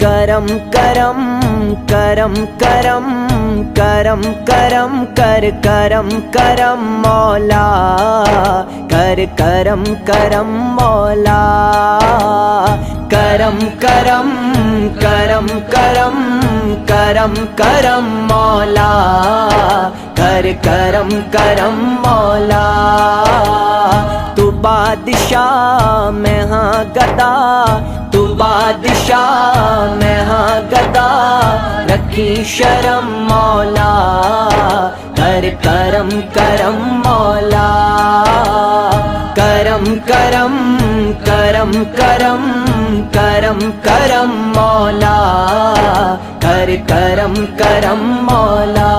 करम करम करम करम करम करम कर करम करम मौला, कर करम करम मौला। करम करम करम करम करम करम मौला, कर करम करम मौला। तू बादशाह मैं हाँ गदा, तू बादशाह मैं हाँ गदा, रखी शर्म मौला, कर करम करम मौला। करम करम करम करम करम करम मौला, कर करम करम मौला।